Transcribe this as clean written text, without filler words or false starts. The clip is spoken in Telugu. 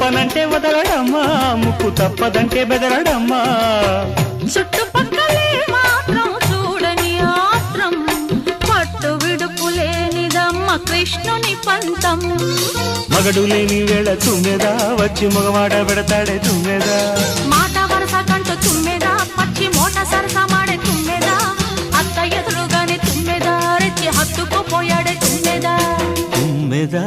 చెప్పనంటే వదలడమ్మా, ముక్కు తప్పదంటే బెదరడమ్మా. చుట్టుపక్కలే మాత్రం చూడని ఆత్రం, పట్టు విడుపు లేనిదమ్మ కృష్ణుని పంతం. మగడు లేని వేళ తుమ్మెదా, వచ్చి మగవాడ పెడతాడే తుమ్మెదా. మాట వరస కంటూ తుమ్మెదా, పచ్చి మోట సరస మాడే తుమ్మెదా. అత్త ఎదురుగానే తుమ్మెదా, రెచ్చి హత్తుకుపోయాడే తుమ్మెదా. తుమ్మెదా